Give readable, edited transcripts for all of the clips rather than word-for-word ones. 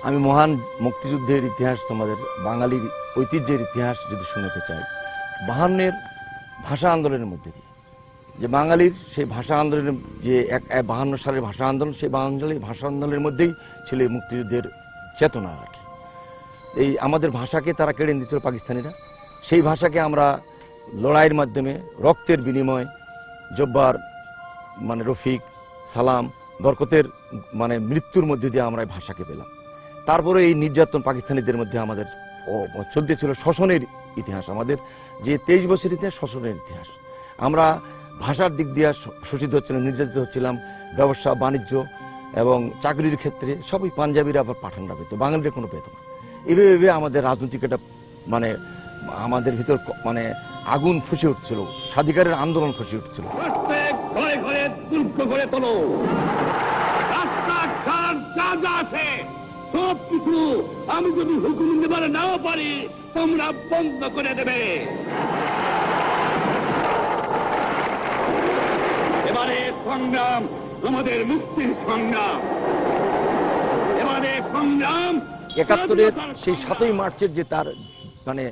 আমি মহান মুক্তিযুদ্ধের ইতিহাস, তোমাদের বাঙালির ঐতিহ্যের ইতিহাস যদি শোনাতে চাই, 52-এর ভাষা আন্দোলনের মধ্যে দিয়ে যে বাঙালির সেই ভাষা আন্দোলনের যে 52 সালের ভাষা আন্দোলন, সেই বাঙালির ভাষা আন্দোলনের মধ্যেই ছিল মুক্তিযুদ্ধের চেতনা আর কি। এই আমাদের ভাষাকে তারা কেড়ে নিয়েছিল পাকিস্তানিরা, সেই ভাষাকে আমরা লড়াইয়ের মাধ্যমে রক্তের বিনিময়, জব্বার মানে রফিক, সালাম, বরকতের মানে মৃত্যুর মধ্যে দিয়ে আমরা এই ভাষাকে পেলাম। তারপরে এই নির্যাতন পাকিস্তানিদের মধ্যে আমাদের চলতেছিল শোষণের ইতিহাস, আমাদের যে 23 বছরের ইতিহাস শোষণের ইতিহাস। আমরা ভাষার দিক দিয়ে শোষিত হচ্ছিলাম, নির্যাতিত হচ্ছিলাম, ব্যবসা বাণিজ্য এবং চাকরির ক্ষেত্রে সবই পাঞ্জাবিরা আবার পাঠানরা পেত, বাঙালিরা কোনো পেত না। এভাবে আমাদের রাজনৈতিক একটা মানে আমাদের ভিতর মানে আগুন ফুসে উঠছিল, স্বাধিকারের আন্দোলন ফুসে উঠছিল। সবকিছু আমি যদি হুকুম দেবার নাও পারি, তোমরা বন্ধ করে দেবে। এবারে সংগ্রাম আমাদের মুক্তির সংগ্রাম, এবারে সংগ্রাম 71-এর সেই 7ই মার্চের যে তার মানে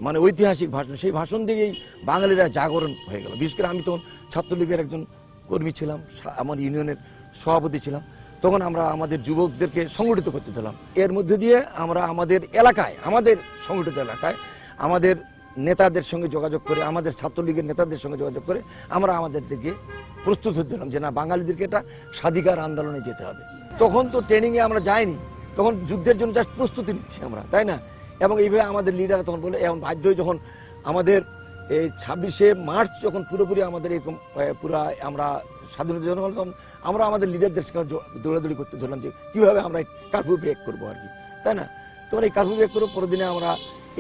মানে ঐতিহাসিক ভাষণ, সেই ভাষণ দিয়েই বাঙালিরা জাগরণ হয়ে গেল। বিশেষ করে আমি তখন ছাত্রলীগের একজন কর্মী ছিলাম, আমার ইউনিয়নের সভাপতি ছিলাম। তখন আমরা আমাদের যুবকদেরকে সংগঠিত করতে দিলাম। এর মধ্যে দিয়ে আমরা আমাদের এলাকায়, আমাদের সংগঠিত এলাকায় আমাদের নেতাদের সঙ্গে যোগাযোগ করে, আমাদের ছাত্রলীগের নেতাদের সঙ্গে যোগাযোগ করে আমরা আমাদেরকে প্রস্তুত হতে দিলাম যে না, বাঙালিদেরকে এটা স্বাধিকার আন্দোলনে যেতে হবে। তখন তো ট্রেনিংয়ে আমরা যাইনি, তখন যুদ্ধের জন্য জাস্ট প্রস্তুতি নিচ্ছি আমরা, তাই না? এবং এইভাবে আমাদের লিডার তখন বলে, এখন বাধ্য হয়ে যখন আমাদের এই 26শে মার্চ যখন পুরোপুরি আমাদের এরকম পুরো আমরা স্বাধীনতা জনগণ, তখন আমরা আমাদের লিডারদের সঙ্গে দৌড়াদৌড়ি করতে ধরলাম যে কীভাবে আমরা কারফিউ ব্রেক করবো আর কি, তাই না? তখন এই কারফিউ ব্রেক করবো পরদিনে আমরা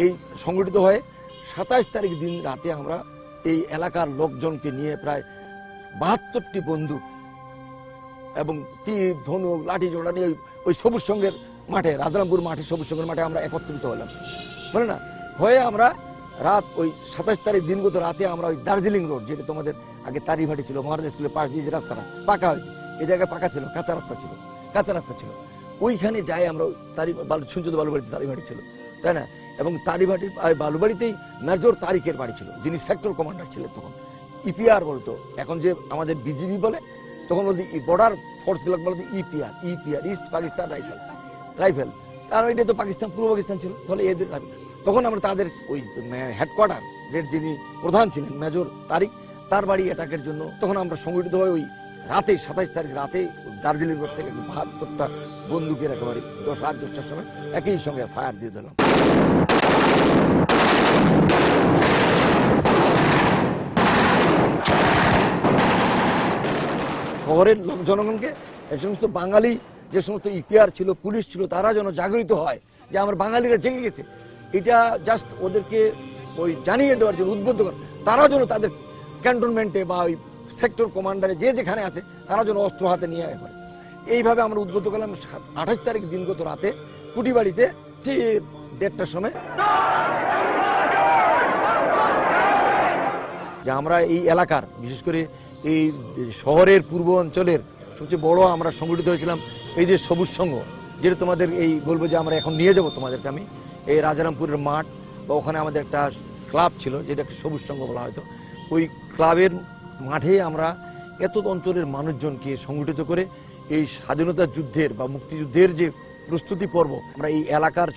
এই সংগঠিত হয়ে 27 তারিখ দিন রাতে আমরা এই এলাকার লোকজনকে নিয়ে প্রায় 72টি বন্দুক এবং তীর, ধনুক, লাঠি জোড়া নিয়ে ওই সবুজ সঙ্গের মাঠে, রাজারামপুর মাঠে, সবুজ সঙ্গের মাঠে আমরা একত্রিত হলাম, বলে না? হয়ে আমরা রাত ওই 27 তারিখ দিনগত রাতে আমরা ওই দার্জিলিং রোড, যেটা তোমাদের আগে তারিভাটি ছিল, মহারাজা স্কুলের পাশ দিয়ে যে রাস্তাটা পাকা হয়েছে, এই জায়গায় পাকা ছিল, কাঁচা রাস্তা ছিল, ওইখানে যাই আমরা। শুনছো বালুবাড়িতে তারিভাটি ছিল, তাই না? এবং তারিভাটি বালুবাড়িতেই মেজর তারিকের বাড়ি ছিল, যিনি সেক্টর কমান্ডার ছিলেন তখন। ইপিআর বলতো, এখন যে আমাদের বিজিবি বলে, তখন বলতে বর্ডার ফোর্সগুলো বলতো ইপিআর, ইস্ট পাকিস্তান রাইফেল। কারণ এটা তো পাকিস্তান, পূর্ব পাকিস্তান ছিল, ফলে এদের তখন আমরা তাদের ওই হেডকোয়ার্টার যিনি প্রধান ছিলেন মেজর তারিক, তার বাড়ি অ্যাটাকের জন্য তখন আমরা সংগঠিত হয়ে ওই রাতে 27 তারিখ রাতে দার্জিলিং রোড থেকে 72টা বন্দুকের একেবারে রাত 10টার সময় একই সঙ্গে ফায়ার দিয়ে দিলাম। শহরের জনগণকে, এই সমস্ত বাঙালি যে সমস্ত ইপিআর ছিল, পুলিশ ছিল, তারা যেন জাগরিত হয় যে আমার বাঙালিরা জেগে গেছে, এটা জাস্ট ওদেরকে ওই জানিয়ে দেওয়ার জন্য, উদ্বুদ্ধ করা, তারা যেন তাদের ক্যান্টনমেন্টে বা ওই সেক্টর কমান্ডারে যে যেখানে আছে তারা যেন অস্ত্র হাতে নিয়ে করে। এইভাবে আমরা উদ্বুদ্ধ করলাম। 28 তারিখ দিনগত রাতে কুটিবাড়িতে ঠিক 1:30টার সময় যে আমরা এই এলাকার, বিশেষ করে এই শহরের পূর্ব অঞ্চলের সবচেয়ে বড় আমরা সংগঠিত হয়েছিলাম এই যে সবুজ সংঘ, যেটা তোমাদের এই বলবো যে আমরা এখন নিয়ে যাব তোমাদেরকে আমি এই রাজারামপুরের মাঠ বা ওখানে আমাদের একটা ক্লাব ছিল, যেটা একটা সবুজ সংঘ বলা হয়তো। ওই ক্লাবের মাঠে আমরা এত অঞ্চলের মানুষজনকে সংগঠিত করে এই স্বাধীনতা যুদ্ধের বা মুক্তিযুদ্ধের যে প্রস্তুতি পর্ব, আমরা এই এলাকার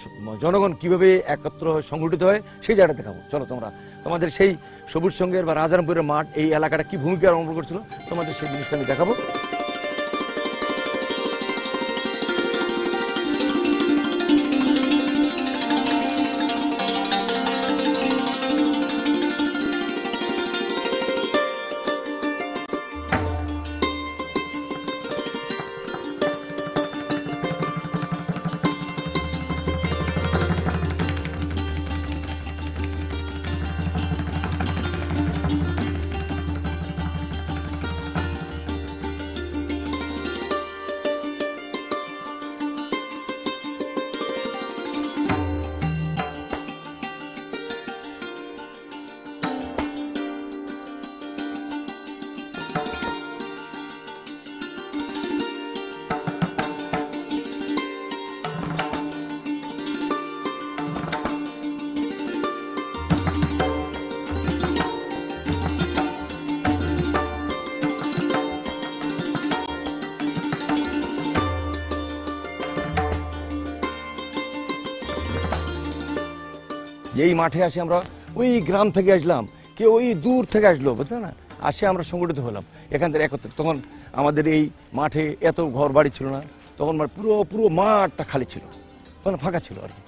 জনগণ কিভাবে একত্র সংগঠিত হয় সেই জায়গাটা দেখাবো। চলো তোমরা, তোমাদের সেই সবুজ সংঘের বা রাজারামপুরের মাঠ, এই এলাকাটা কি ভূমিকা পালন করছিল, তোমাদের সেই জিনিসটা আমি দেখাবো। যে এই মাঠে আসে আমরা ওই গ্রাম থেকে আসলাম, কেউ ওই দূর থেকে আসলো, বুঝলে না, আসে আমরা সংগঠিত হলাম এখান থেকে একত্রে। তখন আমাদের এই মাঠে এত ঘর বাড়ি ছিল না, তখন পুরো পুরো মাঠটা খালি ছিল, তখন ফাঁকা ছিল আর কি।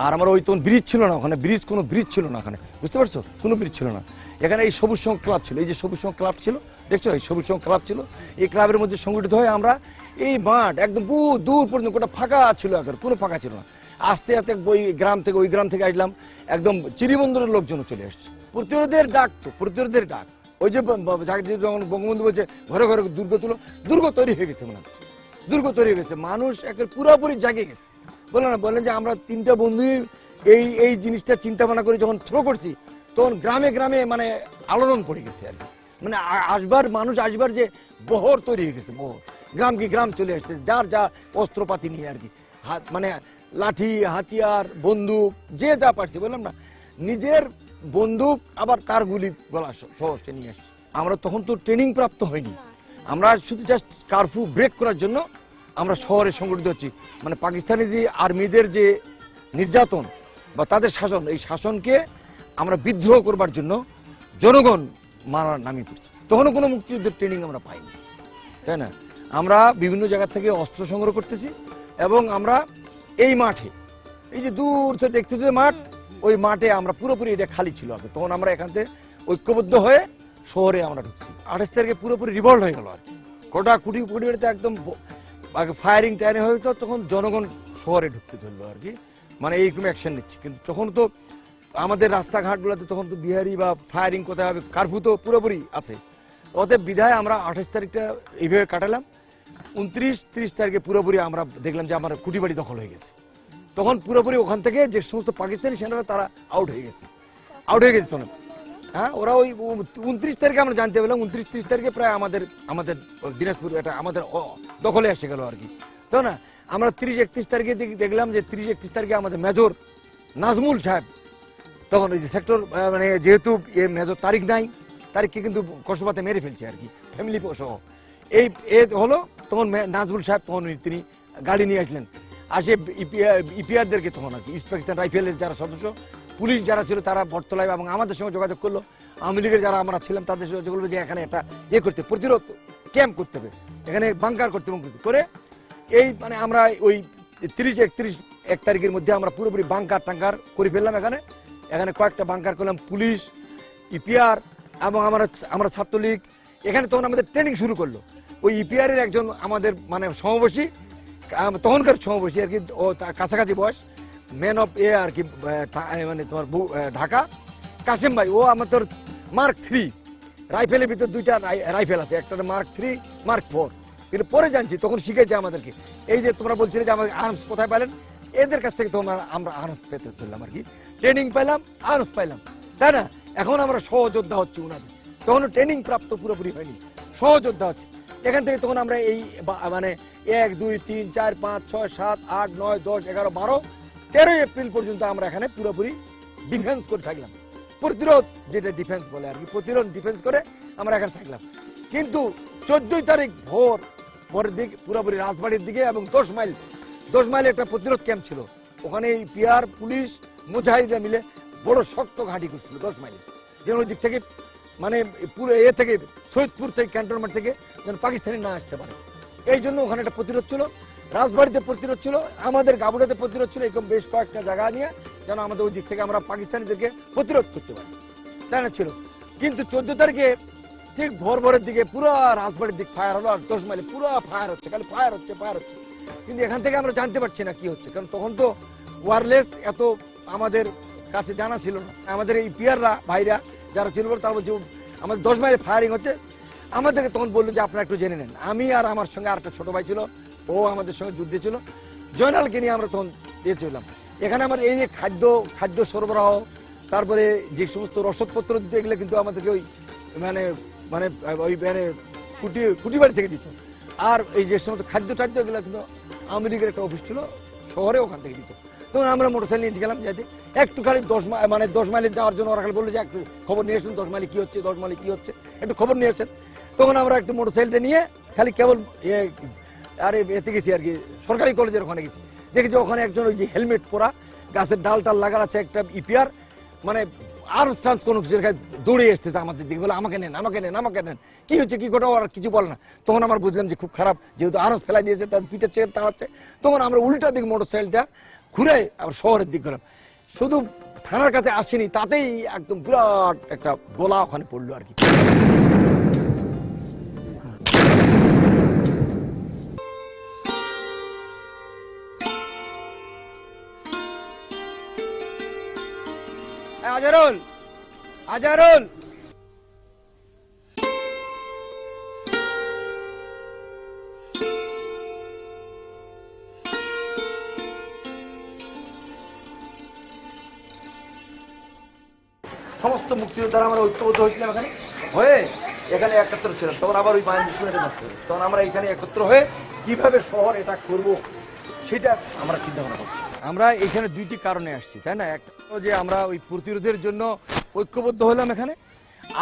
আর আমার ওই তখন ব্রিজ ছিল না, ওখানে কোনো ব্রিজ ছিল না, ওখানে বুঝতে পারছো, কোনো ব্রিজ ছিল না। এখানে এই সবুজ সংঘ ক্লাব ছিল, এই যে সবুজ সংঘ ক্লাব ছিল, দেখছো এই সবুজ সংঘ ক্লাব ছিল। এই ক্লাবের মধ্যে সংগঠিত হয়ে আমরা এই মাঠ একদম দূর পর্যন্ত গোটা ফাঁকা ছিল, এখন কোনো ফাঁকা ছিল না। আস্তে আস্তে ওই গ্রাম থেকে আসলাম, একদম চিরিবন্দরের লোকজন চলে আসছে, প্রতিরোধের ডাক, তো প্রতিরোধের ডাক। ওই যে যখন বঙ্গবন্ধু বলছে ঘরে ঘরে দুর্গ তুলো, দুর্গ তৈরি হয়ে গেছে, মানে দুর্গ তৈরি হয়ে গেছে, মানুষ একের পুরোপুরি জাগে গেছে। বললেন যে আমরা তিনটা বন্ধুই এই জিনিসটা চিন্তা ভাবনা করে যখন থ্রো করছি, তখন গ্রামে গ্রামে মানে আলোড়ন পড়ে গেছে আর কি। মানে মানুষ আসবার যে বহর তৈরি হয়ে গেছে, বহর, গ্রাম চলে আসছে, যার যা অস্ত্রপাতি নিয়ে আর কি, মানে লাঠি, হাতিয়ার, বন্দুক, যে যা পারছে, বললাম না, নিজের বন্দুক আবার তার গুলি গলা সহজে নিয়ে আসছে। আমরা তখন তো ট্রেনিং প্রাপ্ত হয়নি, আমরা শুধু জাস্ট কারফিউ ব্রেক করার জন্য আমরা শহরে সংগঠিত হচ্ছি। মানে পাকিস্তানি যে আর্মিদের যে নির্যাতন বা তাদের শাসন, এই শাসনকে আমরা বিদ্রোহ করবার জন্য জনগণ মারার নামিয়ে পড়ছে। তখনও কোনো মুক্তিযুদ্ধের ট্রেনিং আমরা পাইনি, তাই না? আমরা বিভিন্ন জায়গা থেকে অস্ত্র সংগ্রহ করতেছি এবং আমরা এই মাঠে, এই যে দূর থেকে দেখতেছি মাঠ, ওই মাঠে আমরা পুরোপুরি, এটা খালি ছিল আগে, তখন আমরা এখান থেকে ঐক্যবদ্ধ হয়ে শহরে আমরা ঢুকছি। 28 তারিখে পুরোপুরি রিভল্ট হয়ে গেল আর কি, কোটা কুটি একদম ফায়ারিং টায়ারিং হয়ে তো, তখন জনগণ শহরে ঢুকতে ধরলো আর কি, মানে এইরকম অ্যাকশন নিচ্ছে। কিন্তু তখন তো আমাদের রাস্তাঘাটগুলোতে তখন তো বিহারি বা ফায়ারিং কোথায় হবে, কারফিউ তো পুরোপুরি আছে। অতএব বিধায় আমরা 28 তারিখটা এইভাবে কাটালাম। 29-30 তারিখে পুরোপুরি আমরা দেখলাম যে আমার কুটিবাড়ি দখল হয়ে গেছে। তখন পুরোপুরি ওখান থেকে যে সমস্ত পাকিস্তানি সেনারা তারা আউট হয়ে গেছে তখন। হ্যাঁ, ওরা ওই 29 তারিখে আমরা জানতে পেলাম, 29-30 তারিখে প্রায় আমাদের দিনাজপুর এটা আমাদের দখলে এসে গেল আর কি, তাই না? আমরা 30-31 তারিখে দেখলাম যে 30-31 তারিখে আমাদের মেজর নাজমুল সাহেব, তখন ওই যে সেক্টর, মানে যেহেতু মেজর তারিখ নাই, তারিখকে কিন্তু কসবাতে মেরে ফেলছে আর কি, ফ্যামিলি সহ। এই হলো তখন নাজমুল সাহেব, তখন তিনি গাড়ি নিয়ে আসলেন, আসে ইপিআরদেরকে, তখন আর কি ইস্ট পাকিস্তান রাইফেলের যারা সদস্য, পুলিশ যারা ছিল তারা বটতলায় এবং আমাদের সঙ্গে যোগাযোগ করলো, আওয়ামী লীগের যারা আমরা ছিলাম তাদের সঙ্গে যোগাযোগ করলো যে এখানে একটা করতে, প্রতিরোধ ক্যাম্প করতে হবে, এখানে বাংকার করতে করে এই মানে আমরা ওই 30-31 তারিখের মধ্যে আমরা পুরোপুরি বাংকার টাঙ্কার করে ফেললাম। এখানে কয়েকটা বাংকার করলাম, পুলিশ, ইপিআর এবং আমরা ছাত্রলীগ। এখানে তখন আমাদের ট্রেনিং শুরু করলো। ওই ইপিআর এর একজন আমাদের মানে সমাবেশী, তখনকার সমাবেশী আর কি, ও কাছাকাছি বয়স, ম্যান অফ আর কি, মানে তোমার ঢাকা, কাসেম ভাই, ও আমাদের মার্ক 3 রাইফেলের ভিতর দুইটা রাইফেল আছে, একটা মার্ক 3, মার্ক 4। কিন্তু পরে জানছি, তখন শিখেছে আমাদেরকে, এই যে তোমরা বলছিলে যে আমাদের আর্মস কোথায় পাইলেন, এদের কাছ থেকে তোমরা আমরা আর্মস পেতে চললাম আর কি, ট্রেনিং পাইলাম, আর্মস পাইলাম, তাই না? এখন আমরা সহযোদ্ধা হচ্ছি ওনাদের, তখনও ট্রেনিং প্রাপ্ত পুরোপুরি হয়নি, সহযোদ্ধা হচ্ছে। এখান থেকে তখন আমরা এই মানে 1, 2, 3, 4, 5, 6, 7, 8, 9, 10, 11, 12, 13 এপ্রিল পর্যন্ত আমরা এখানে পুরোপুরি ডিফেন্স করে থাকলাম, প্রতিরোধ যেটা ডিফেন্স বলে আর কি, প্রতিরোধ ডিফেন্স করে আমরা এখানে থাকলাম। কিন্তু 14 তারিখ পরের দিকে পুরোপুরি রাজবাড়ির দিকে এবং 10 মাইল একটা প্রতিরোধ ক্যাম্প ছিল, ওখানে এই পিআর, পুলিশ, মুজাহিদরা মিলে বড় শক্ত ঘাঁটি করছিল 10 মাইলে, যেন ওই দিক থেকে মানে পুরো থেকে সৈয়দপুর থেকে, ক্যান্টনমেন্ট থেকে যেন পাকিস্তানি না আসতে পারে, এই জন্য ওখানে একটা প্রতিরোধ ছিল, রাজবাড়িতে প্রতিরোধ ছিল, আমাদের গাবুড়াতে প্রতিরোধ ছিল, এরকম বেশ কয়েকটা জায়গা নিয়ে যেন আমাদের ওই দিক থেকে আমরা পাকিস্তানিদেরকে প্রতিরোধ করতে পারি, তাই না ছিল। কিন্তু 14 তারিখে ঠিক ভোরের দিকে পুরো রাজবাড়ির দিক ফায়ার হলো, আর 10 মাইলে পুরো ফায়ার হচ্ছে, খালি ফায়ার হচ্ছে। কিন্তু এখান থেকে আমরা জানতে পারছি না কি হচ্ছে, কারণ তখন তো ওয়ারলেস এত আমাদের কাছে জানা ছিল না। আমাদের এই পিয়াররা ভাইরা যারা ছিল, তারা বলছে আমাদের 10 মাইলে ফায়ারিং হচ্ছে। আমাদেরকে তখন বললো যে আপনারা একটু জেনে নেন। আমি আর আমার সঙ্গে আর একটা ছোট ভাই ছিল, ও আমাদের সঙ্গে যুদ্ধে ছিল, জয়নালকে নিয়ে আমরা তখন দিয়ে চললাম। এখানে আমার এই যে খাদ্য সরবরাহ, তারপরে যে সমস্ত রসদপত্র দিতে গেলে কিন্তু আমাদেরকে ওই মানে ওই কুটি বাড়ি থেকে দিত। আর এই যে সমস্ত খাদ্য এগুলো কিন্তু আওয়ামী লীগের একটা অফিস ছিল শহরে, ওখান থেকে দিত। তখন আমরা মোটরসাইকেল নিয়ে গেলাম, যাতে একটুখানি 10 মাইলে যাওয়ার জন্য ওরা খালি বললো যে একটু খবর নিয়ে আসুন, 10 মাইলে কি হচ্ছে, 10 মাইলে কি হচ্ছে, একটু খবর নিয়ে আসেন। তখন আমরা একটু মোটরসাইকেলটা নিয়ে খালি কেবল এতে গেছি আর কি, সরকারি কলেজের ওখানে গেছি। দেখেছি ওখানে একজন ওই যে হেলমেট পরা, গাছের ডাল লাগার আছে একটা ইপিআর, মানে আর চান্স কোনো কিছু দৌড়ে এসতেছে আমাদের দিকে, বলে আমাকে নেন, আমাকে নেন, আমাকে নেন, কি হচ্ছে কি ঘটে, আর কিছু বলে না। তখন আমরা বুঝলাম যে খুব খারাপ, যেহেতু আরো ফেলা দিয়েছে, তার পিঠের চেয়ে তাড়াচ্ছে। তখন আমরা উল্টা দিক মোটরসাইকেলটা ঘুরে আবার শহরের দিক গেলাম। শুধু থানার কাছে আসেনি, তাতেই একদম বিরাট একটা গোলা ওখানে পড়লো আর কি। আজারুল, আজারুল, সমস্ত মুক্তিযোদ্ধারা আমরা ঐক্যবদ্ধ হয়েছিলাম এখানে, হয়ে এখানে একত্র ছিলাম। তখন আবার ওই বাহিনী শুনে নষ্ট হয়েছে, তখন আমরা এখানে একত্র হয়ে কিভাবে শহর এটা করবো সেটা আমরা চিন্তা ভাবনা করছি। আমরা এখানে দুইটি কারণে আসছি, তাই না? একটা যে আমরা ওই প্রতিরোধের জন্য ঐক্যবদ্ধ হলাম এখানে,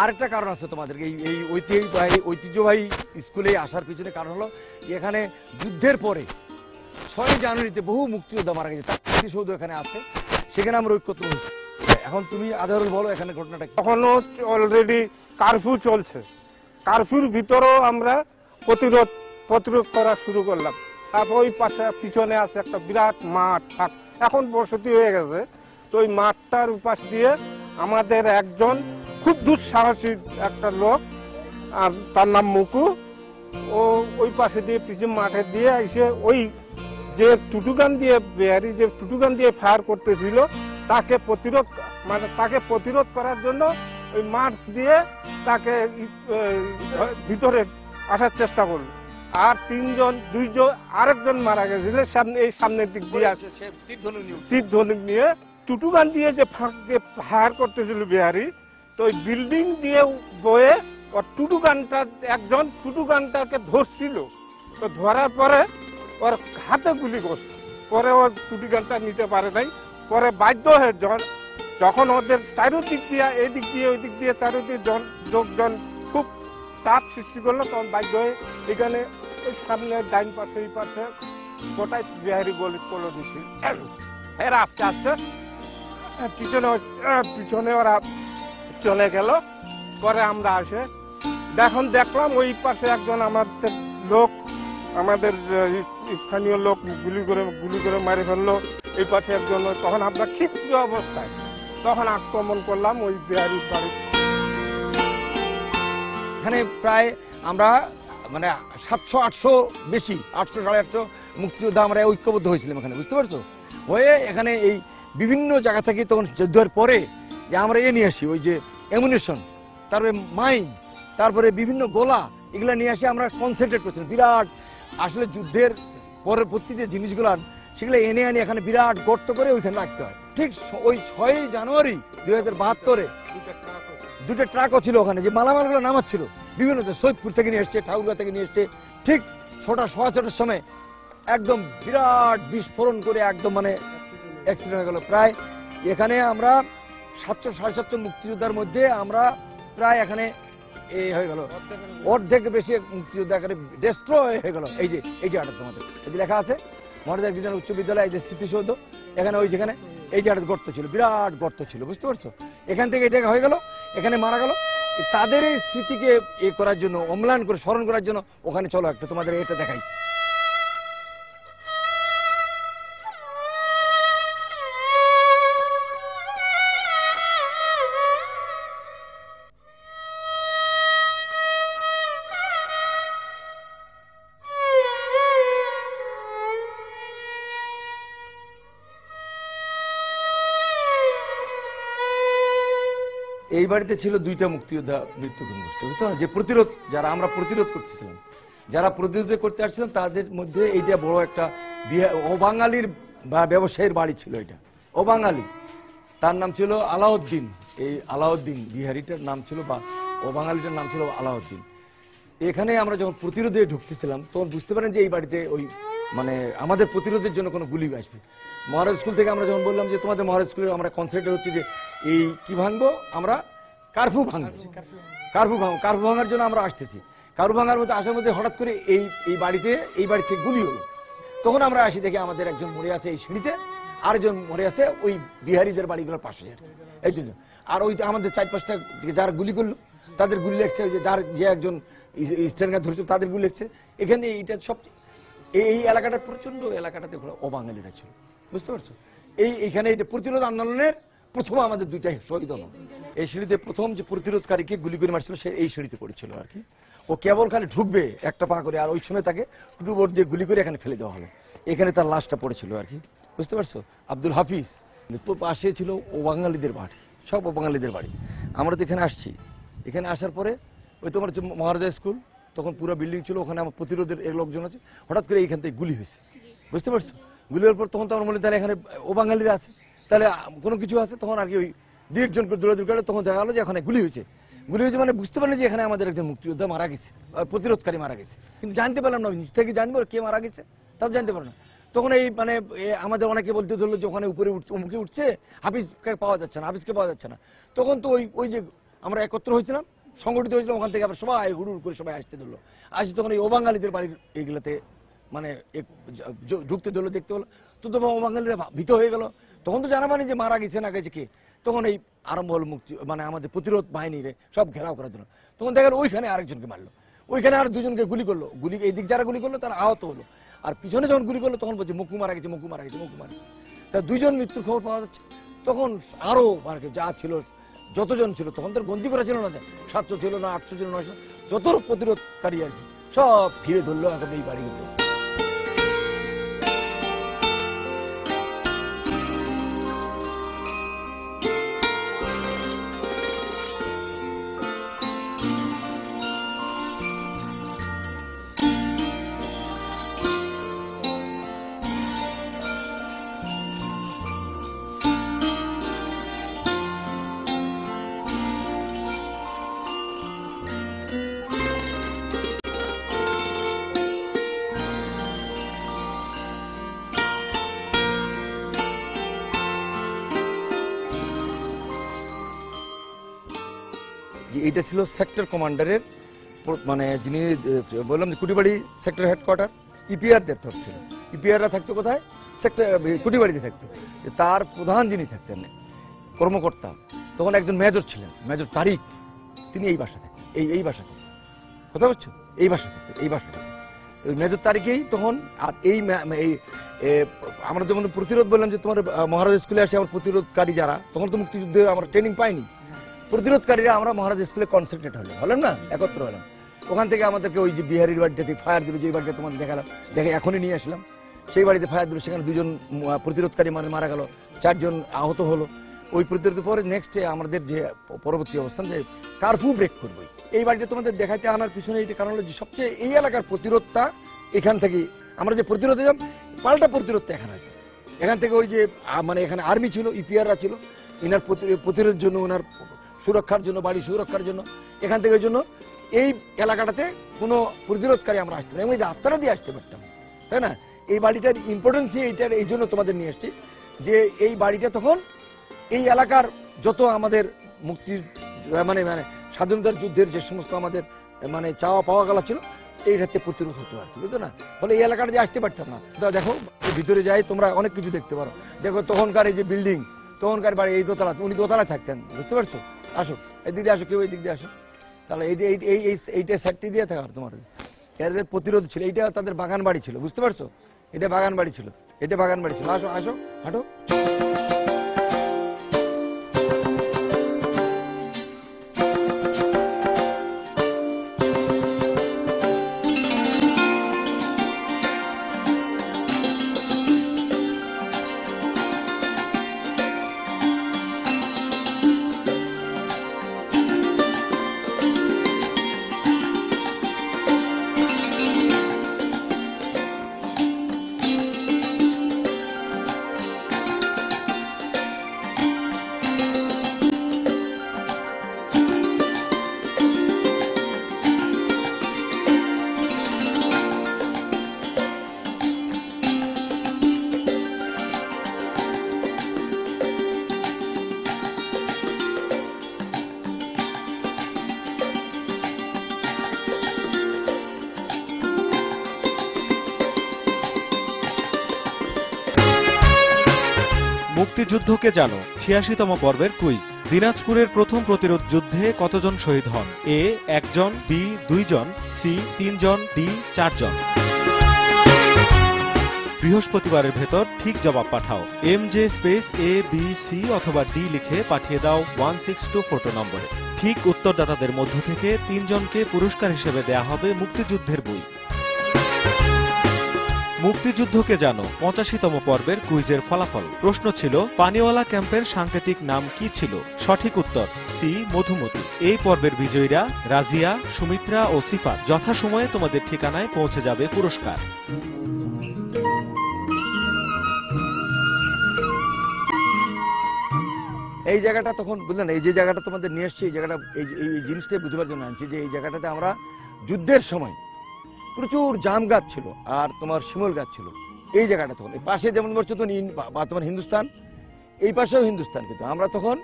আর একটা কারণ আছে তোমাদেরকে এই ঐতিহ্যবাহী স্কুলে আসার পিছনে কারণ হলো এখানে যুদ্ধের পরে 6 জানুয়ারিতে বহু মুক্তিযোদ্ধা মারা গেছে, তার স্মৃতিসৌধ এখানে আছে, সেখানে আমরা ঐক্যবদ্ধ হয়েছি। এখন তুমি আজহারুল বলো এখানে ঘটনাটা। তখনও অলরেডি কারফিউ চলছে, কারফিউর ভিতরেও আমরা প্রতিরোধ করা শুরু করলাম। তারপর ওই পাশে পিছনে আছে একটা বিরাট মাঠ, এখন বসতি হয়ে গেছে। তো ওই মাঠটার উপাস দিয়ে আমাদের একজন খুব দুঃসাহসী একটা লোক, আর তার নাম মুকু, ও ওই পাশে দিয়ে পিছনে মাঠে দিয়ে এসে ওই যে টুটুগান দিয়ে বিহারি যে টুটুগান দিয়ে ফায়ার করতেছিল তাকে প্রতিরোধ করার জন্য ওই মাঠ দিয়ে তাকে ভিতরে আসার চেষ্টা করলো। আর দুইজন আরেকজন মারা গেছিল সামনের দিক দিয়ে তীর ধনুক নিয়ে টুটুগান দিয়ে যে ফায়ার করতেছিল বিহারি। তো ওই বিল্ডিং দিয়ে বয়ে ওর একজন টুটুগানটাকে ধরছিল। তো ধরার পরে ওর হাতে গুলি করছে, পরে ওর টুটুগানটা নিতে পারে নাই। পরে বাধ্য হয়ে যখন ওদের চারিদিক দিয়ে এই দিক দিয়ে ওই দিক দিয়ে চারিদিক লোকজন খুব চাপ সৃষ্টি করলো, তখন বাধ্য হয়ে এখানে ওই সামনে ডাইন পাশে এই পাশে গোটাই বিহারি গলি করে দিচ্ছি। এরা আস্তে আস্তে পিছনে ওরা চলে গেল। পরে আমরা আসে দেখলাম ওই পাশে একজন আমাদের স্থানীয় লোক গুলি করে মারি ফেললো। এই পাশে একজন, তখন আমরা ক্ষিপ্ত অবস্থায় তখন আক্রমণ করলাম ওই বিহারির বাড়ি। এখানে প্রায় আমরা মানে 700-800 বেশি, 800-850 মুক্তিযোদ্ধা আমরা ঐক্যবদ্ধ হয়েছিলাম এখানে, বুঝতে পারছো? হয়ে এখানে এই বিভিন্ন জায়গা থেকে তখন যুদ্ধের পরে যে আমরা নিয়ে আসি ওই যে অ্যামুনিশন, তারপরে মাইন, তারপরে বিভিন্ন গোলা, এগুলা নিয়ে আসি আমরা কনসেন্ট্রেট করছিলাম। বিরাট আসলে যুদ্ধের পরবর্তী যে জিনিসগুলো সেগুলো এনে এখানে বিরাট গর্ত করে ওইখানে রাখতে হয়। ঠিক ওই 6 জানুয়ারি 2072-এ দুটো ট্রাকও ছিল ওখানে, যে মালামালগুলো নামাচ্ছিল বিভিন্ন সৈয়দপুর থেকে নিয়ে এসছে, ঠাকুরগাঁ থেকে নিয়ে এসছে। ঠিক 6:15-6:15 সময় একদম বিরাট বিস্ফোরণ করে একদম মানে অ্যাক্সিডেন্ট হয়ে গেল। প্রায় এখানে আমরা 700-750 মুক্তিযোদ্ধার মধ্যে আমরা প্রায় এখানে এই হয়ে গেল অর্ধেক বেশি মুক্তিযোদ্ধা এখানে ডেস্ট্রয় হয়ে গেল। এই যে তোমাদের এই যে লেখা আছে মহারাজা বিজ্ঞান উচ্চ বিদ্যালয়, এই যে স্মৃতিসৌধ, এখানে ওই যেখানে এই যে একটা গর্ত ছিল, বিরাট গর্ত ছিল, বুঝতে পারছো? এখান থেকে এটা হয়ে গেল, এখানে মারা গেল। তাদের এই স্মৃতিকে করার জন্য, অম্লান করে স্মরণ করার জন্য ওখানে চলো একটা তোমাদের এটা দেখাই। এই বাড়িতে ছিল 2টা মুক্তিযোদ্ধা মৃত্যুবরণ করছে, বুঝতে পারছো? যে প্রতিরোধ, যারা আমরা প্রতিরোধ করতেছিলাম, যারা প্রতিরোধ করতে আসছিলাম, তাদের মধ্যে এইটা বড় একটা অবাঙালির বা ব্যবসায়ীর বাড়ি ছিল। এটা অবাঙালি, তার নাম ছিল আলাউদ্দিন। এই আলাউদ্দিন বিহারিটার নাম ছিল, বা অবাঙালিটার নাম ছিল আলাউদ্দিন। এখানে আমরা যখন প্রতিরোধে ঢুকতেছিলাম তখন বুঝতে পারেন যে এই বাড়িতে ওই মানে আমাদের প্রতিরোধের জন্য কোনো গুলি আসবে। মহারাজ স্কুল থেকে আমরা যখন বললাম যে তোমাদের মহারাজ স্কুলে আমরা কনসেন্ট্রেট হচ্ছে যে এই কি ভাঙবো, আমরা কারফিউ ভাঙবো, কারফিউ ভাঙার জন্য আমরা আসতেছি। কারফিউ ভাঙার মধ্যে আসার মধ্যে হঠাৎ করে এই বাড়িতে গুলি হলো। তখন আমরা আসি দেখি আমাদের একজন মরে আছে এই সিঁড়িতে, আরেকজন মরে আছে ওই বিহারিদের বাড়িগুলোর পাশে আর কি। এই জন্য আর ওই আমাদের 4-5টা যারা গুলি করলো তাদের গুলি লেগছে, ওই যে যার যে একজন স্ট্যান্ডার ধরেছিল তাদের গুলি লেগছে। এখানে এইটা সব এই এলাকাটা প্রচন্ড এলাকাটাতে অবাঙালিরা ছিল, বুঝতে পারছো? এইখানে এটা প্রতিরোধ আন্দোলনের প্রথম আমাদের 2টা শহীদ হলো। এই সিঁড়িতে প্রথম যে প্রতিরোধকারীকে গুলি করে মারছিল সে এই সিঁড়িতে পড়েছিল আর কি। ও কেবল খালি ঢুকবে একটা পা করে, আর ওই সময় তাকে টুটু বোর্ড দিয়ে গুলি করে এখানে ফেলে দেওয়া হলো। এখানে তার লাশটা পড়েছিল আর কি, বুঝতে পারছো? আব্দুল হাফিজ। তো পাশে ছিল ও বাঙালিদের বাড়ি, সব ও বাঙালিদের বাড়ি। আমরা তো এখানে আসছি, এখানে আসার পরে ওই তোমার হচ্ছে মহারাজা স্কুল, তখন পুরো বিল্ডিং ছিল, ওখানে আমার প্রতিরোধের এক লোকজন আছে। হঠাৎ করে এইখান থেকে গুলি হয়েছে, বুঝতে পারছো? গুলি হওয়ার পর তখন তো আমার মনে হয় তাহলে এখানে ও বাঙালিরা আছে, তাহলে কোনো কিছু আছে। তখন আর কি ওই 2-1 করে দৌড়াদৌড়ি করলে তখন দেখা গেলো যে এখানে গুলি হয়েছে। গুলি হয়েছে মানে বুঝতে পারলে যে এখানে আমাদের একজন মুক্তিযোদ্ধা মারা গেছে, প্রতিরোধকারী মারা গেছে, কিন্তু জানতে পারলাম না, নিচ থেকে জানবো কে মারা গেছে তাও জানতে পারলাম না। তখন এই মানে আমাদের অনেকে বলতে ধরলো যে ওখানে উপরে উঠছে, মুখে উঠছে, হাফিজকে পাওয়া যাচ্ছে না, হাফিজকে পাওয়া যাচ্ছে না। তখন তো ওই যে আমরা একত্র হয়েছিলাম, সংগঠিত হয়েছিলাম, ওখান থেকে আবার সবাই হুড়ুড় করে সবাই আসতে ধরলো। আসি তখন এই ওবাঙালিদের বাড়ির এইগুলোতে মানে ঢুকতে ধরলো, দেখতে হলো। তো ওবাঙালিরা ভীত হয়ে গেল। তখন তো জানা মানে যে মারা গেছে না গেছে কে। তখন এই আরম্ভ হলো মুক্তি, মানে আমাদের প্রতিরোধ বাহিনীরে সব ঘেরাও করার জন্য। তখন দেখা গেল ওইখানে আরেকজনকে মারলো, ওইখানে আর 2জনকে গুলি করলো। গুলি এই দিক যারা গুলি করলো তারা আহত হলো, আর পিছনে যখন গুলি করলো তখন বলছে মুকু মারা গেছে, মুকু মারা গেছে, মুকু মারা গেছে। তা 2জন মৃত্যুর খবর পাওয়া যাচ্ছে। তখন আরো মানে যা ছিল, যতজন ছিল, তখন তো গন্তি করা ছিল না, 700 ছিল না, 800 ছিল, 900, যত প্রতিরোধকারী আর কি সব ঘিরে ধরলো এখন এই বাড়িগুলো। এটা ছিল সেক্টর কমান্ডারের, মানে যিনি বললাম যে কুটিবাড়ি সেক্টর হেডকোয়ার্টার, ইপিআরদের ছিল। ইপিআররা থাকতো কোথায়? সেক্টর কুটিবাড়িতে থাকতো। তার প্রধান যিনি থাকতেন কর্মকর্তা তখন একজন মেজর ছিলেন, মেজর তারিক। তিনি এই বাসা থাকতেন, এই বাসা থাকতেন, কথা বলছো? এই বাসা থাকতেন, এই বাসা থাকতেন ওই মেজর তারিকেই তখন। আর এই আমরা যেমন প্রতিরোধ বললাম যে তোমার মহারাজ স্কুলে আসে আমার প্রতিরোধকারী যারা, তখন তো মুক্তিযুদ্ধে আমরা ট্রেনিং পাইনি। প্রতিরোধকারীরা আমরা মহারাজ স্কুলে কনসেন্ট্রেট হলাম না, একত্র হলাম। ওখান থেকে আমাদেরকে ওই যে বিহারির বাড়িতে ফায়ার দিল, যে বাড়িতে তোমাদের দেখালাম, দেখে এখনই নিয়ে আসলাম, সেই বাড়িতে ফায়ার দিল। সেখানে 2জন প্রতিরোধকারী মানে মারা গেল, 4 জন আহত হলো। ওই প্রতিরোধের পরে নেক্সটে আমাদের যে পরবর্তী অবস্থান যে কারফিউ ব্রেক করবো, এই বাড়িটা তোমাদের দেখাইতে আনার পিছনে এইটা কারণ হলো যে সবচেয়ে এই এলাকার প্রতিরোধটা এখান থেকে আমরা যে প্রতিরোধে যাব, পাল্টা প্রতিরোধটা এখানে আছে। এখান থেকে ওই যে মানে এখানে আর্মি ছিল, ইপিআররা ছিল, এনার প্রতিরোধের জন্য, ওনার সুরক্ষার জন্য, বাড়ি সুরক্ষার জন্য। এখান থেকে ওই জন্য এই এলাকাটাতে কোনো প্রতিরোধকারী আমরা আসতে না, এবং এই রাস্তাটা দিয়ে আসতে পারতাম, তাই না? এই বাড়িটার ইম্পর্টেন্সই এইটার, এই জন্য তোমাদের নিয়ে এসছি যে এই বাড়িটা তখন এই এলাকার যত আমাদের মুক্তির মানে মানে স্বাধীনতার যুদ্ধের যে সমস্ত আমাদের মানে চাওয়া পাওয়া গেলা ছিল, এইটাতে প্রতিরোধ হতো আর কি, বুঝতো না? ফলে এই এলাকাটা দিয়ে আসতে পারতাম না। দেখো ভিতরে যাই, তোমরা অনেক কিছু দেখতে পারো। দেখো তখনকার এই যে বিল্ডিং, তখনকার বাড়ি এই দোতলা, উনি দোতলায় থাকতেন, বুঝতে পারছো? আসো এই দিক দিয়ে আসো, কেউ এই দিক দিয়ে আসো। তাহলে এইটা সাইডটি দিয়ে থাকার তোমার এদের প্রতিরোধ ছিল। এইটা তাদের বাগান বাড়ি ছিল, বুঝতে পারছো? এটা বাগান বাড়ি ছিল, এটা বাগান বাড়ি ছিল। আসো আসো, হাঁটো। মুক্তিযুদ্ধকে জানো ৮৬তম পর্বের কুইজ। দিনাজপুরের প্রথম প্রতিরোধ যুদ্ধে কতজন শহীদ হন? এ ১ জন, বি ২ জন, সি ৩ জন, ডি ৪ জন। বৃহস্পতিবারের ভেতর ঠিক জবাব পাঠাও। MJ space A B C অথবা D লিখে পাঠিয়ে দাও 1624 নম্বরে। ঠিক উত্তরদাতাদের মধ্য থেকে ৩ জনকে পুরস্কার হিসেবে দেয়া হবে মুক্তিযুদ্ধের বই। মুক্তিযুদ্ধকে জানো ৮৫তম পর্বের কুইজের ফলাফল। প্রশ্ন ছিল, পানিওয়ালা ক্যাম্পের সাংকেতিক নাম কি ছিল? সঠিক উত্তর সি মধুমতি। এই পর্বের বিজয়ীরা রাজিয়া, সুমিত্রা ও সিফাত যথাসময়ে তোমাদের ঠিকানায় পৌঁছে যাবে পুরস্কার। এই জায়গাটা তখন বুঝলেন, এই যে জায়গাটা তোমাদের নিয়ে এসছি, এই জায়গাটা এই জিনিসটাই বুঝবার জন্য আনছি যে এই জায়গাটাতে আমরা যুদ্ধের সময় প্রচুর জাম গাছ ছিল আর তোমার শিমল গাছ ছিল। এই জায়গাটা তখন এই পাশে যেমন বলছো তো তোমার হিন্দুস্তান, এই পাশেও হিন্দুস্তান, কিন্তু আমরা তখন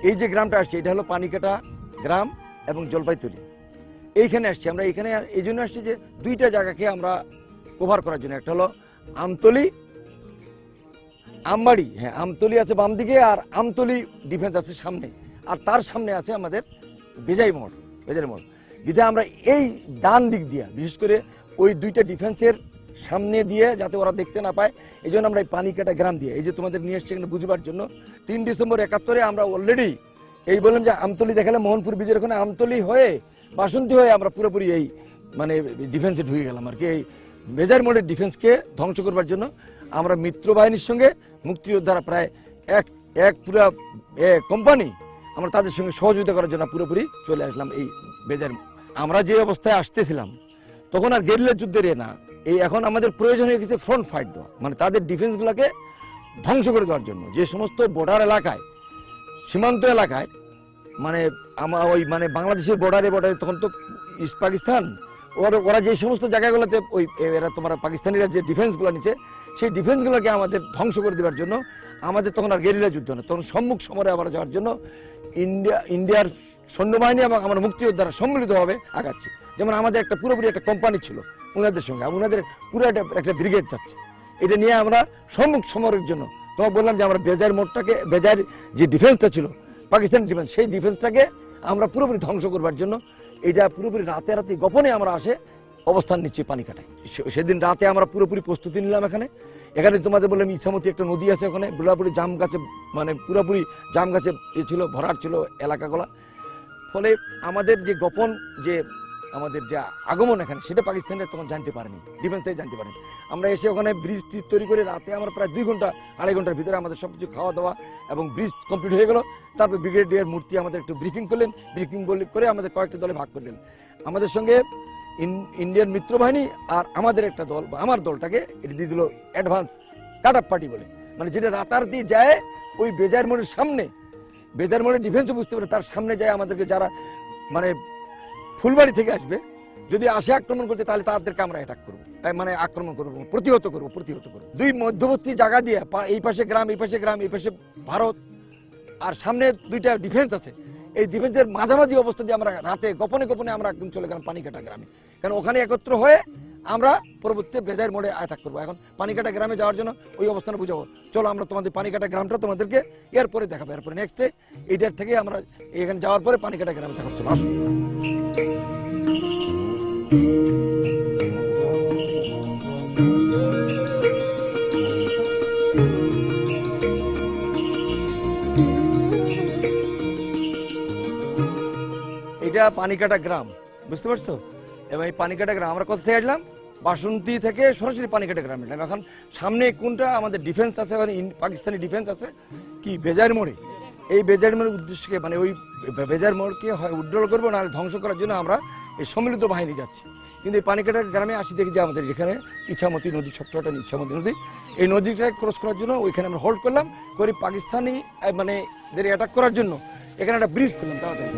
এই যে গ্রামটা আসছি এটা হলো পানিকাটা গ্রাম এবং জলপাইতলি, এইখানে আসছি আমরা। এইখানে এই জন্য আসছি যে দুইটা জায়গাকে আমরা কভার করার জন্য। একটা হলো আমতলি, আমবাড়ি, হ্যাঁ আমতলি আছে বাম দিকে আর আমতলি ডিফেন্স আছে সামনে, আর তার সামনে আছে আমাদের বেজাই মোড়। বিধে আমরা এই ডান দিক দিয়ে বিশেষ করে ওই দুইটা ডিফেন্সের সামনে দিয়ে যাতে ওরা দেখতে না পায়, এই জন্য আমরা এই পানিকাটা গ্রাম দিয়ে এই যে তোমাদের নিয়ে এসছি এখানে বুঝবার জন্য। ৩ ডিসেম্বর ৭১ আমরা অলরেডি এই বললাম যে আমতলি দেখালে মোহনপুর ব্রিজের ওখানে আমতলি হয়ে বাসন্তী হয়ে আমরা পুরোপুরি এই মানে ডিফেন্সে ঢুকে গেলাম আর কি। এই বেজার মোড়ের ডিফেন্সকে ধ্বংস করবার জন্য আমরা মিত্র বাহিনীর সঙ্গে মুক্তিযোদ্ধারা প্রায় এক পুরা কোম্পানি আমরা তাদের সঙ্গে সহযোগিতা করার জন্য পুরোপুরি চলে আসলাম এই বেজার। আমরা যে অবস্থায় আসতেছিলাম তখন আর গেরিলা যুদ্ধের না, এই এখন আমাদের প্রয়োজন হয়ে গেছে ফ্রন্ট ফাইট দেওয়া, মানে তাদের ডিফেন্সগুলোকে ধ্বংস করে দেওয়ার জন্য। যে সমস্ত বর্ডার এলাকায়, সীমান্ত এলাকায়, মানে ওই মানে বাংলাদেশের বর্ডারে তখন তো ইস্ট পাকিস্তান, ওরা যে সমস্ত জায়গাগুলোতে ওই এরা তোমার পাকিস্তানিরা যে ডিফেন্সগুলো নিচ্ছে সেই ডিফেন্সগুলোকে আমাদের ধ্বংস করে দেওয়ার জন্য আমাদের তখন আর গেরিলা যুদ্ধ না, তখন সম্মুখ সমরে আবার যাওয়ার জন্য ইন্ডিয়ার সৈন্যবাহিনী এবং আমরা মুক্তিযোদ্ধারা সম্মিলিতভাবে আগাচ্ছি। যেমন আমাদের একটা পুরোপুরি একটা কোম্পানি ছিল ওনাদের সঙ্গে, ওনাদের পুরো একটা ব্রিগেড যাচ্ছে, এটা নিয়ে আমরা সম্মুখ সমরের জন্য। তোমাকে বললাম যে আমরা বেজার মোড়টাকে, বেজার যে ডিফেন্সটা ছিল পাকিস্তানি ডিফেন্স, সেই ডিফেন্সটাকে আমরা পুরোপুরি ধ্বংস করবার জন্য এটা পুরোপুরি রাতে গোপনে আমরা আসে অবস্থান নিচ্ছি পানিকাটায়। সেদিন রাতে আমরা পুরোপুরি প্রস্তুতি নিলাম। এখানে তোমাদের বললাম ইছামতি একটা নদী আছে, ওখানে পুরোপুরি জাম গাছে মানে পুরোপুরি জাম গাছে ছিল, ভরাট ছিল এলাকাগুলা। ফলে আমাদের যে গোপন যে আমাদের যে আগমন এখানে সেটা পাকিস্তানিরা তখন জানতে পারেনি, ডিফেন্স থেকে জানতে পারেনি। আমরা এসে ওখানে ব্রিজ তৈরি করে রাতে আমরা প্রায় 2 ঘন্টা 2.5 ঘন্টার ভিতরে আমাদের সব কিছু খাওয়া দাওয়া এবং ব্রিজ কমপ্লিট হয়ে গেল। তারপর ব্রিগেডিয়ার মূর্তি আমাদের একটু ব্রিফিং করলেন, ব্রিফিং করে আমাদের কয়েকটা দলে ভাগ করে দিলেন। আমাদের সঙ্গে ইন্ডিয়ান মিত্রবাহিনী আর আমাদের একটা দল বা আমার দলটাকে এটা দিয়ে দিল অ্যাডভান্স কাট আপ পার্টি বলে, মানে যেটা রাতারাতি যায় ওই বেজার মোড়ের সামনে, বেজার মোড়ের ডিফেন্সও বুঝতে পারে তার সামনে যায় আমাদেরকে যারা মানে ফুলবাড়ি থেকে আসবে যদি আসে আক্রমণ করতে, তাহলে তাদেরকে আমরা অ্যাটাক করবো, মানে আক্রমণ করবো, প্রতিহত করবো। 2 মধ্যবর্তী জায়গা দিয়ে এই পাশে গ্রাম, এই পাশে গ্রাম, এই পাশে ভারত, আর সামনে 2টা ডিফেন্স আছে। এই ডিফেন্সের মাঝামাঝি অবস্থা দিয়ে আমরা রাতে গোপনে আমরা একদম চলে গেলাম পানিকাটা গ্রামে, কারণ ওখানে একত্র হয়ে আমরা পরবর্তী বেজার মোড়ে অ্যাটাক করবো। এখন পানিকাটা গ্রামে যাওয়ার জন্য ওই অবস্থানে বুঝাবো, চলো আমরা তোমাদের পানিকাটা গ্রামটা তোমাদেরকে এরপরে দেখাবো, এরপরে নেক্সট ডে এইটার থেকে আমরা এখানে যাওয়ার পরে পানিকাটা গ্রামে দেখাবো। চলো আসুন। এটা পানিকাটা গ্রাম, বুঝতে পারছো? এবং এই পানিকাটা গ্রাম আমরা কোথা থেকে আসলাম? বাসন্তী থেকে সরাসরি পানিকাটা গ্রামে এলাম। এখন সামনে কোনটা আমাদের ডিফেন্স আছে, ওখানে পাকিস্তানি ডিফেন্স আছে কি বেজার মোড়ে। এই বেজার মোড়ের উদ্দেশ্যকে মানে ওই বেজার মোড়কে হয় উড্ডল করবো, নাহলে ধ্বংস করার জন্য আমরা এই সম্মিলিত বাহিনী যাচ্ছি। কিন্তু এই পানিকাটা গ্রামে আসি দেখি যে আমাদের এখানে ইছামতি নদী, ছোট্ট একটা ইছামতি নদী, এই নদীটা ক্রস করার জন্য ওইখানে আমরা হোল্ড করলাম, করে পাকিস্তানি মানে এদের অ্যাটাক করার জন্য এখানে একটা ব্রিজ করলাম তাড়াতাড়ি।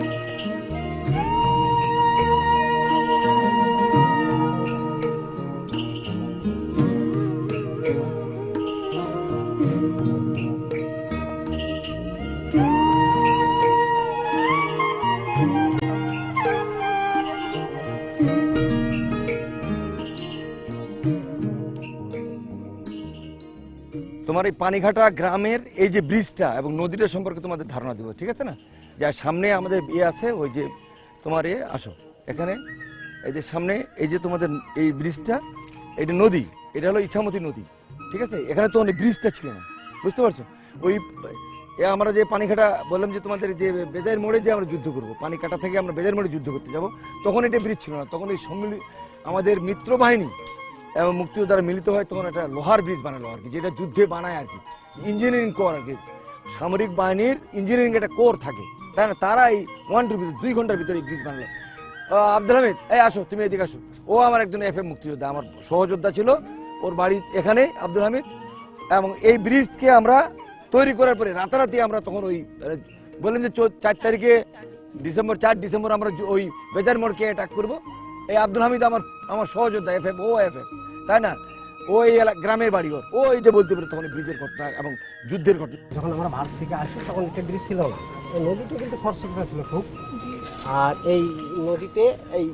তোমার এই পানিঘাটা গ্রামের এই যে ব্রিজটা এবং নদীটা সম্পর্কে তোমাদের ধারণা দেবো, ঠিক আছে না? যা সামনে আমাদের আছে ওই যে তোমার আসো এখানে, এই যে সামনে এই যে তোমাদের এই ব্রিজটা, এটা নদী, এটা হলো ইছামতি নদী, ঠিক আছে? এখানে তো অনেক ব্রিজটা ছিল না, বুঝতে পারছো? ওই আমরা যে পানিঘাটা বললাম যে তোমাদের যে বেজাইর মোড়ে যে আমরা যুদ্ধ করবো, পানিঘাটা থেকে আমরা বেজাইর মোড়ে যুদ্ধ করতে যাব, তখন এটা ব্রিজ ছিল না, তখন এই আমাদের মিত্র বাহিনী এবং মুক্তিযোদ্ধারা মিলিত হয়, তখন একটা লোহার ব্রিজ বানালো আর কি, যেটা যুদ্ধে বানায় আর কি, ইঞ্জিনিয়ারিং কোর আর কি, সামরিক বাহিনীর ইঞ্জিনিয়ারিং একটা কোর থাকে, তাই না? তারা এই 2 ঘন্টার ভিতরে এই ব্রিজ বানালো। আব্দুল হামিদ, এই আসো, তুমি এদিকে আসো। ও আমার একজন FM মুক্তিযোদ্ধা, আমার সহযোদ্ধা ছিল, ওর বাড়ি এখানে আব্দুল হামিদ। এবং এই ব্রিজকে আমরা তৈরি করার পরে রাতারাতি আমরা তখন ওই বললাম যে 4 তারিখে ডিসেম্বর, 4 ডিসেম্বর আমরা ওই বেজার মোড়কে অ্যাটাক করবো। এই আব্দুল হামিদ আমার সহযোদ্ধা FM, তাই না? ওই গ্রামের বাড়ি ওর, ও এই যে বলতে পারে তখন ব্রিজের ঘটনা এবং যুদ্ধের ঘটনা। যখন আমরা ভারত থেকে আসি তখন একটা ব্রিজ ছিল না, এই নদীটা কিন্তু খরস্রোতা ছিল খুব। আর এই নদীতে এই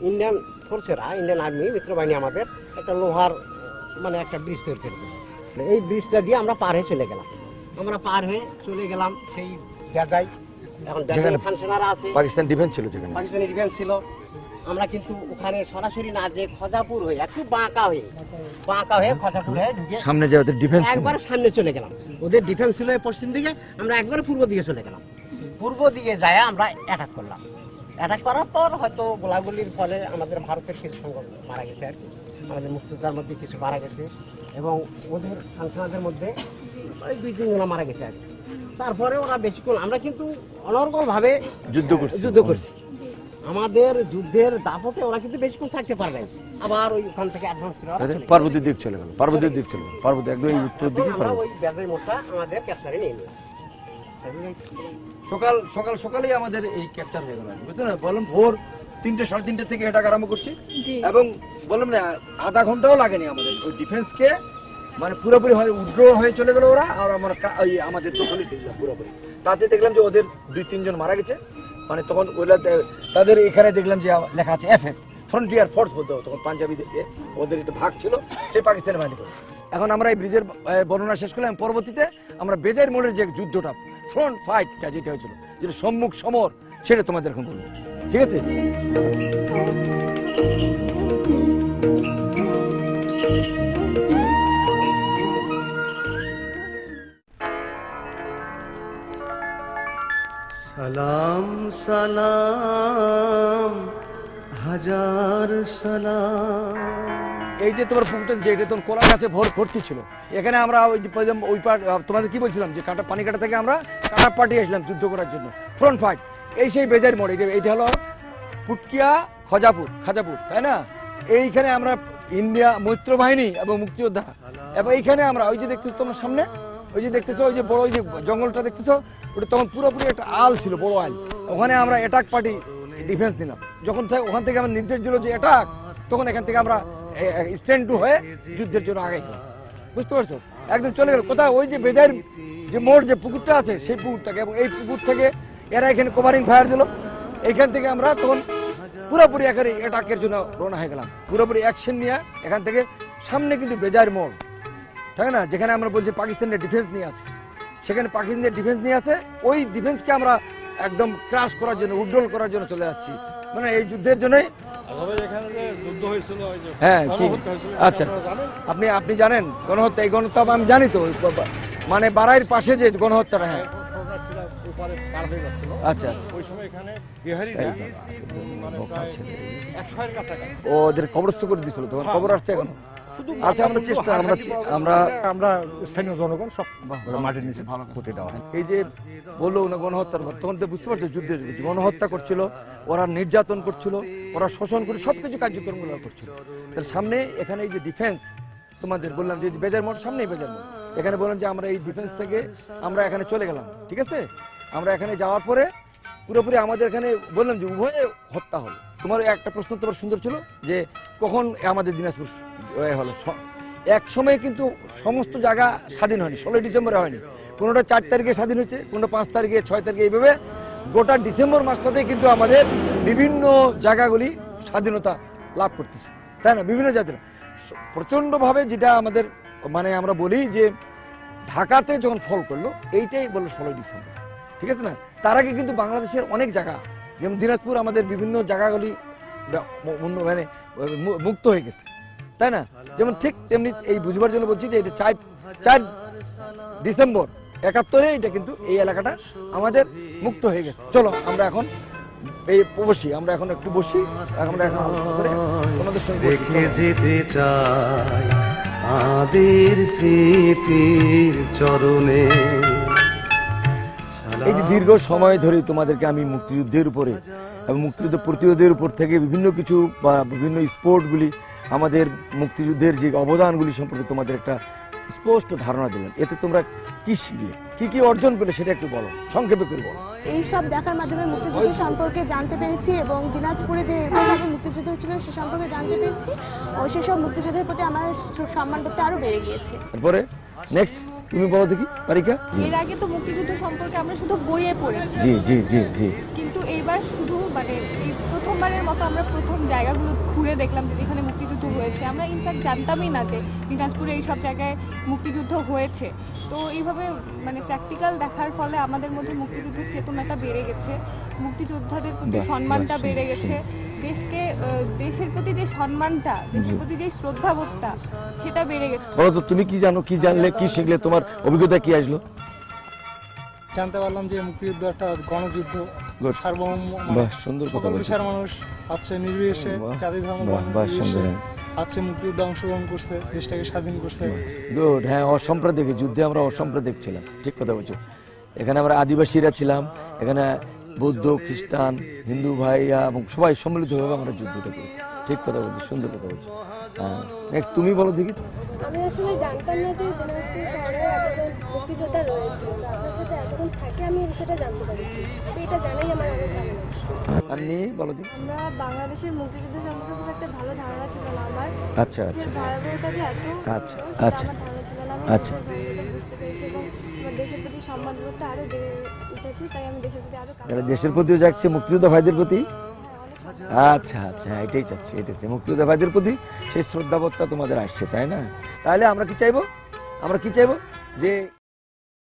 ইন্ডিয়ান ফোর্সেরা, ইন্ডিয়ান আর্মি মিত্রবাহিনী আমাদের একটা লোহার মানে একটা ব্রিজ তৈরি করেছে। এই ব্রিজটা দিয়ে আমরা পার হয়ে চলে গেলাম, সেই বেজাই। এখন বেজাই ফাংশনাররা আছে, পাকিস্তান ডিফেন্স ছিল, যেখানে পাকিস্তানি ডিফেন্স ছিল। আমরা কিন্তু ওখানে সরাসরি না যে খজাপুর হয়ে একটু বাঁকা হয়ে খজাপুর হয়ে ঢুকে সামনে যে ওদের ডিফেন্স, একবার সামনে চলে গেলাম। ওদের ডিফেন্স ছিল পশ্চিম দিকে, আমরা একবারে পূর্ব দিকে চলে গেলাম। পূর্ব দিকে যায় আমরা অ্যাটাক করলাম। অ্যাটাক করার পর হয়তো গোলাগুলির ফলে আমাদের ভারতের কিছু সংখ্যক মারা গেছে আর কি, আমাদের মুক্তিযোদ্ধার মধ্যে কিছু মারা গেছে এবং ওদের সাংসদের মধ্যে 2-3 জন মারা গেছে আর কি। তারপরে ওরা বেশিক্ষণ, আমরা কিন্তু অনর্গলভাবে যুদ্ধ করছি। আমাদের যুদ্ধের দাপটে ওরা কিন্তু বেশিক্ষণ থাকতে পারবে, আবার ওই ওখান থেকে অ্যাডভান্স করে পার্বতীর দিক চলে গেল, পার্বতী একদম এই উত্তর দিকে। আমরা ওই বেজাই মোড়টা আমাদের ক্যাপচারে নিয়ে নিলাম। সকালেই আমাদের এই ক্যাপচার হয়ে গেল, বুঝতে না? বললাম ভোর 3টে, 3:30 থেকে এটা আরম্ভ করছি এবং বললাম না আধা ঘন্টাও লাগেনি আমাদের ওই ডিফেন্সকে, মানে পুরোপুরি হয় উগ্র হয়ে চলে গেল ওরা, আর আমরা আমাদের দখলে দিলাম পুরোপুরি। তাতে দেখলাম যে ওদের 2-3 জন মারা গেছে, মানে তখন ওইলা তাদের এখানে দেখলাম যে লেখা আছে FF, ফ্রন্টিয়ার ফোর্স বলতে, তখন পাঞ্জাবিদেরকে ওদের একটা ভাগ ছিল, সেই পাকিস্তানের বাহিনী করে। এখন আমরা এই ব্রিজের বর্ণনা শেষ করলাম, পরবর্তীতে আমরা বেজাইর মোড়ের যে যুদ্ধটা, ফ্রন্ট ফাইটটা যেটা হয়েছিল, যেটা সম্মুখ সমর, সেটা তোমাদের এখন বলবো, ঠিক আছে? সালাম সালাম হাজার সালাম। এই যে তোমার পুকুরটা, যে এটা তোমার কোলা গাছে ভর্তি ছিল, এখানে আমরা ওই পার তোমাদের কি বলছিলাম যে পানিকাটা থেকে আমরা কাটা পার্টি আসলাম যুদ্ধ করার জন্য, ফ্রন্ট ফাইট। এই সেই বেজার মোড়, এইটা হলো পুটকিয়া খাজাপুর, তাই না? এইখানে আমরা ইন্ডিয়া মিত্র বাহিনী এবং মুক্তিযোদ্ধা, এবং এইখানে আমরা ওই যে দেখতেছো তোমার সামনে, ওই যে দেখতেছো ওই যে বড় ওই যে জঙ্গলটা দেখতেছো, ওটা তখন পুরোপুরি একটা আল ছিল, বড় আল। ওখানে আমরা অ্যাটাক পার্টি ডিফেন্স নিলাম। যখন ওখান থেকে আমার নির্দেশ দিল যে অ্যাটাক, তখন এখান থেকে আমরা স্ট্যান্ড টু হয়ে যুদ্ধের জন্য আগে গেলাম, বুঝতে পারছো? একদম চলে গেল কোথায়, ওই যে বেজাইর যে মোড় যে পুকুরটা আছে সেই পুকুরটাকে, এবং এই পুকুর থেকে এরা এখানে কভারিং ফায়ার দিল। এইখান থেকে আমরা তখন পুরোপুরি এখানে অ্যাটাকের জন্য রওনা হয়ে গেলাম, পুরোপুরি অ্যাকশন নিয়ে। এখান থেকে সামনে কিন্তু বেজাইর মোড়, ঠিক না? যেখানে আমরা বলছি পাকিস্তানের ডিফেন্স নিয়ে আছে, সেখানে পাকিস্তানের ডিফেন্স নিয়ে আছে। ওই ডিফেন্সকে আমরা একদম ক্রাশ করার জন্য, উড্ডল করার জন্য চলে যাচ্ছি, মানে এই যুদ্ধের জন্যই। হ্যাঁ, আচ্ছা, আপনি জানেন গণহত্যা? এই গণহত্যা আমি জানি তো, মানে বাড়াইয়ের পাশে যে গণহত্যাটা। হ্যাঁ, আচ্ছা, ওদের কবরস্থ করে দিয়েছিল, তখন খবর আসছে এখন। আচ্ছা, আমরা স্থানীয় জনগণ সব মাটির নিচে ভালো পুঁতে দেওয়া। এই যে বললো না গণহত্যার, তখন তো বুঝতে পারছো যুদ্ধের গণহত্যা করছিল, ওরা নির্যাতন করছিল, ওরা শোষণ করে সবকিছু কার্যক্রমগুলো করছিল। তার সামনে এখানে এই যে ডিফেন্স, তোমাদের বললাম যে বেজার মোড়, সামনেই বেজার মোড়, এখানে বললাম যে আমরা এই ডিফেন্স থেকে আমরা এখানে চলে গেলাম, ঠিক আছে? আমরা এখানে যাওয়ার পরে পুরোপুরি আমাদের এখানে বললাম যে উভয়ে হত্যা হলো। তোমার একটা প্রশ্ন তোমার সুন্দর ছিল যে কখন আমাদের দিনাজপুর হলো। এক সময় কিন্তু সমস্ত জায়গা স্বাধীন হয়নি, 16 ডিসেম্বরে হয়নি, কোনোটা 4 তারিখে স্বাধীন হয়েছে, কোনোটা 5 তারিখে, 6 তারিখে, এইভাবে গোটা ডিসেম্বর মাসটাতে কিন্তু আমাদের বিভিন্ন জায়গাগুলি স্বাধীনতা লাভ করতেছে, তাই না? বিভিন্ন জাতিরা প্রচণ্ডভাবে, যেটা আমাদের মানে আমরা বলি যে ঢাকাতে যখন ফল করলো এইটাই বললো 16ই ডিসেম্বর, ঠিক আছে না? তার আগে কিন্তু বাংলাদেশের অনেক জায়গা, যেমন দিনাজপুর, আমাদের বিভিন্ন জায়গাগুলি মানে মুক্ত হয়ে গেছে, তাই না? যেমন ঠিক তেমনি এই বুঝবার জন্য বলছি যে এটা 4 ডিসেম্বর 71-এ এটা কিন্তু এই এলাকাটা আমাদের মুক্ত হয়ে গেছে। চলো আমরা এখন এই বসি, আমরা এখন একটু বসি, আমরা এখন আলোচনা করে তোমাদের সঙ্গে বসি। রেখে যেতে চাই আদের স্মৃতির চরণে। এই যে দীর্ঘ সময় ধরে তোমাদেরকে আমি মুক্তিযুদ্ধের উপরে এবং মুক্তিযুদ্ধ প্রতিরোধের উপর থেকে বিভিন্ন কিছু বা বিভিন্ন স্পোর্টগুলি, আমাদের মুক্তিযুদ্ধের যে অবদানগুলি সম্পর্কে তোমাদের একটা স্পষ্ট ধারণা দিলেন। এতে তোমরা কি শিখলে, কি অর্জন করলে সেটা একটু বলো, সংক্ষেপে করে বলো। এই সব দেখার মাধ্যমে মুক্তিযুদ্ধ সম্পর্কে জানতে পেরেছি এবং দিনাজপুরে যে এরকমভাবে মুক্তিযুদ্ধ ছিল সে সম্পর্কে জানতে পেরেছি ও সেসব মুক্তিযুদ্ধের প্রতি আমার সম্মানটা আরো বেড়ে গিয়েছে। তারপরে নেক্সট তুমি বলো দেখি পারিকা। এর আগে তো মুক্তিযুদ্ধ সম্পর্কে আমরা শুধু বইয়ে পড়েছি, জি জি জি জি কিন্তু এইবার শুধু মানে এই প্রথমবারের মতো আমরা প্রথম জায়গাগুলো ঘুরে দেখলাম যে যেখানে মুক্তিযুদ্ধ হয়েছে। আমরা ইনফ্যাক্ট জানতামই না যে দিনাজপুরে এইসব জায়গায় মুক্তিযুদ্ধ হয়েছে। তো এইভাবে মানে প্র্যাকটিক্যাল দেখার ফলে আমাদের মধ্যে মুক্তিযুদ্ধের চেতনাটা বেড়ে গেছে, মুক্তিযোদ্ধাদের প্রতি বাহ, সম্মানটা বাহ, বেড়ে সুন্দর, গেছে, দেশকে দেশের প্রতি যে সম্মানটা, দেশের প্রতি যে শ্রদ্ধাবোধটা সেটা বেড়ে গেছে। বলো তো তুমি কি জানো, কি জানলে, কি শিখলে, তোমার অভিজ্ঞতা কি আসলো? জানতে পারলাম যে মুক্তিযুদ্ধ একটা গণযুদ্ধ, Good. সার্বভৌম বাহ, সুন্দর কথা সকল বলছো। পেশার মানুষ আছে নির্বিশেষে, বাহ, জাতি ধর্ম বাহ, বর্ণ বাহ, নির্বিশেষে সুন্দর। আছে মুক্তিযুদ্ধে অংশগ্রহণ করছে, দেশটাকে স্বাধীন করছে। গুড, হ্যাঁ, অসাম্প্রদায়িক যুদ্ধে আমরা অসাম্প্রদায়িক ছিলাম, ঠিক কথা বলছো। এখানে আমরা আদিবাসীরা ছিলাম, এখানে বৌদ্ধ, খ্রিস্টান, হিন্দু ভাইয়া এবং সবাই সম্মিলিতভাবে আমরা যুদ্ধটা করেছি, ঠিক কথা বলছো, সুন্দর কথা বলছো। হ্যাঁ, নেক্সট তুমি বলো দেখি। আমি আসলে জানতাম না যে দিনাজপুর শহরে এতজন মুক্তিযোদ্ধা রয়েছে, তো আপনার সাথে এতক্ষণ থাকে আমি এই বিষয়টা জানতে পেরেছি, তো এটা জানাই আমার অনেক ভালো লাগছে। আর নিয়ে বলো দেখি। আমরা বাংলাদেশের মুক্তিযুদ্ধ সম্পর্কে খুব একটা ভালো ধারণা ছিল না আমার, আচ্ছা যে আচ্ছা ভারতের কাছে এত আচ্ছা, ছিল, সেটা আচ্ছা। আমার ধারণা ছিল না। আমি আচ্ছা। দেশের ভালোবাসা বুঝতে পেরেছি এবং আমার দেশের প্রতি সম্মানবোধটা আরো বেড়ে উঠেছে, তাই আমি দেশের প্রতি আরো তাহলে দেশের প্রতিও যাচ্ছে, মুক্তিযোদ্ধা ভাইদের প্রতি। হ্যাঁ, অনেক আচ্ছা আচ্ছা, হ্যাঁ, এটাই চাচ্ছি, এটাই মুক্তিযোদ্ধা ভাইদের প্রতি সেই শ্রদ্ধাবোধটা তোমাদের আসছে, তাই না? তাহলে আমরা কি চাইবো যে